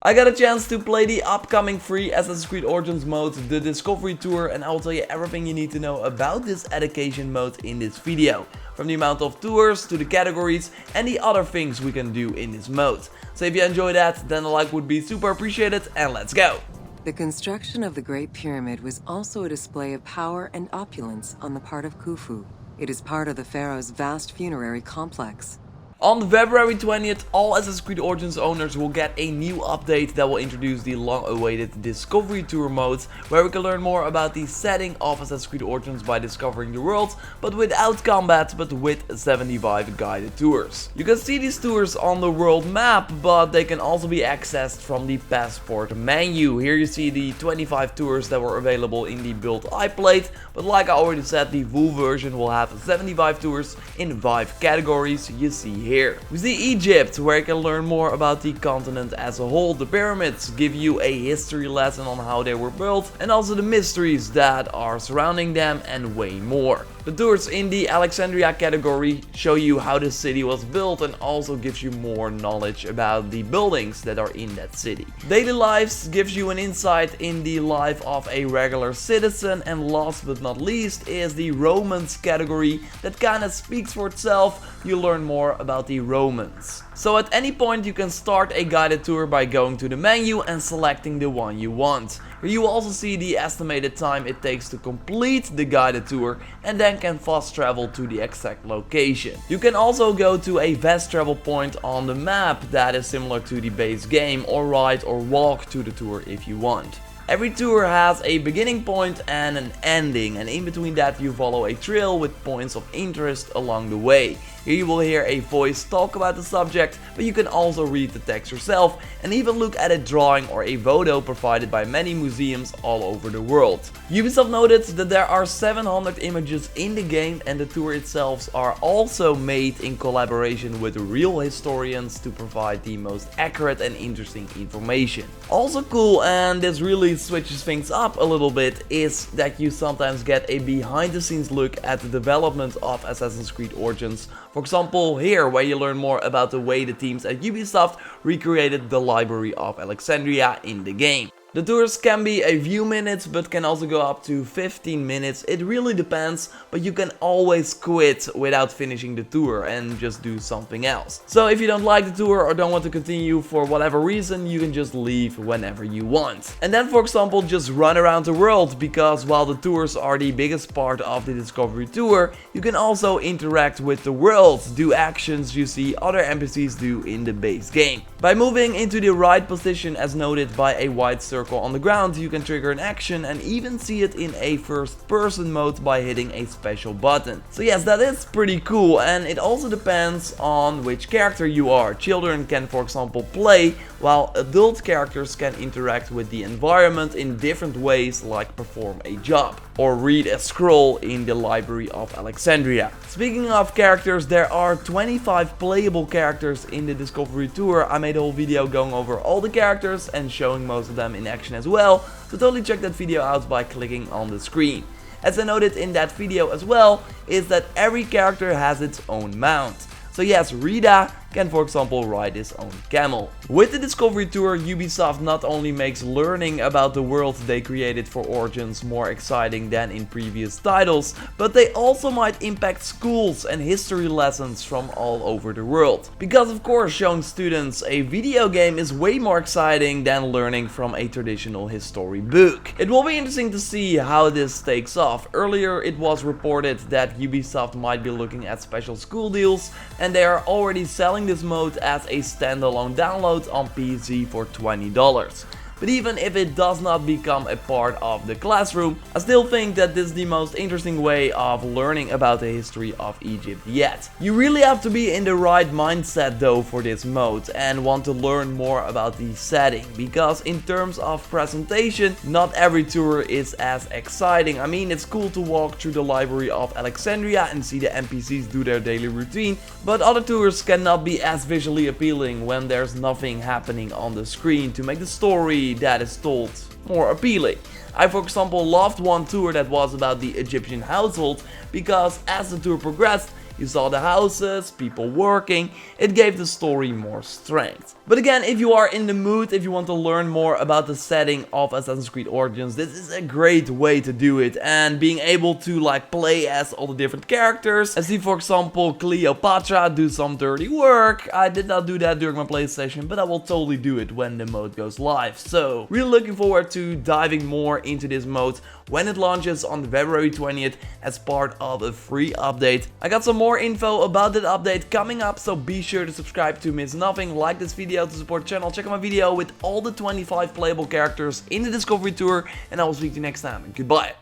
I got a chance to play the upcoming free Assassin's Creed Origins mode, the Discovery Tour, and I will tell you everything you need to know about this education mode in this video. From the amount of tours to the categories and the other things we can do in this mode. So if you enjoy that, then a like would be super appreciated, and let's go! The construction of the Great Pyramid was also a display of power and opulence on the part of Khufu. It is part of the pharaoh's vast funerary complex. On February 20th, all Assassin's Creed Origins owners will get a new update that will introduce the long-awaited Discovery Tour mode, where we can learn more about the setting of Assassin's Creed Origins by discovering the world, but without combat, but with 75 guided tours. You can see these tours on the world map, but they can also be accessed from the passport menu. Here you see the 25 tours that were available in the build I played, but like I already said, the full version will have 75 tours in 5 categories you see here. We see Egypt, where you can learn more about the continent as a whole. The pyramids give you a history lesson on how they were built and also the mysteries that are surrounding them and way more. The tours in the Alexandria category show you how the city was built and also gives you more knowledge about the buildings that are in that city. Daily Lives gives you an insight in the life of a regular citizen, and last but not least is the Romans category that kinda speaks for itself. You learn more about the Romans. So at any point you can start a guided tour by going to the menu and selecting the one you want. Here you will also see the estimated time it takes to complete the guided tour and then can fast travel to the exact location. You can also go to a fast travel point on the map that is similar to the base game, or ride or walk to the tour if you want. Every tour has a beginning point and an ending, and in between that you follow a trail with points of interest along the way. Here you will hear a voice talk about the subject, but you can also read the text yourself and even look at a drawing or a photo provided by many museums all over the world. Ubisoft noted that there are 700 images in the game, and the tour itself are also made in collaboration with real historians to provide the most accurate and interesting information. Also cool, and this really switches things up a little bit, is that you sometimes get a behind the scenes look at the development of Assassin's Creed Origins. For example, here, where you learn more about the way the teams at Ubisoft recreated the library of Alexandria in the game. The tours can be a few minutes, but can also go up to 15 minutes. It really depends, but you can always quit without finishing the tour and just do something else. So if you don't like the tour or don't want to continue for whatever reason, you can just leave whenever you want. And then, for example, just run around the world, because while the tours are the biggest part of the Discovery Tour, you can also interact with the world, do actions you see other NPCs do in the base game. By moving into the right position as noted by a white circle on the ground, you can trigger an action and even see it in a first person mode by hitting a special button. So yes, that is pretty cool, and it also depends on which character you are. Children can, for example, play, while adult characters can interact with the environment in different ways, like perform a job or read a scroll in the library of Alexandria. Speaking of characters, there are 25 playable characters in the Discovery Tour. I made a whole video going over all the characters and showing most of them in action as well, so totally check that video out by clicking on the screen. As I noted in that video as well, is that every character has its own mount. So yes, Rita can, for example, ride his own camel. With the Discovery Tour, Ubisoft not only makes learning about the world they created for Origins more exciting than in previous titles, but they also might impact schools and history lessons from all over the world. Because of course, showing students a video game is way more exciting than learning from a traditional history book. It will be interesting to see how this takes off. Earlier it was reported that Ubisoft might be looking at special school deals, and they are already selling this mode as a standalone download on PC for $20. But even if it does not become a part of the classroom, I still think that this is the most interesting way of learning about the history of Egypt yet. You really have to be in the right mindset though for this mode and want to learn more about the setting, because in terms of presentation, not every tour is as exciting. I mean, it's cool to walk through the library of Alexandria and see the NPCs do their daily routine, but other tours cannot be as visually appealing when there's nothing happening on the screen to make the story that is told more appealing. I, for example, loved one tour that was about the Egyptian household, because as the tour progressed, you saw the houses, people working, it gave the story more strength. But again, if you are in the mood, if you want to learn more about the setting of Assassin's Creed Origins, this is a great way to do it. And being able to like play as all the different characters, and see for example Cleopatra do some dirty work. I did not do that during my play session, but I will totally do it when the mode goes live. So really looking forward to diving more into this mode when it launches on February 20th as part of a free update. I got some more info about that update coming up, so be sure to subscribe to miss nothing. Like this video to support the channel. Check out my video with all the 25 playable characters in the Discovery Tour, and I will speak to you next time. Goodbye.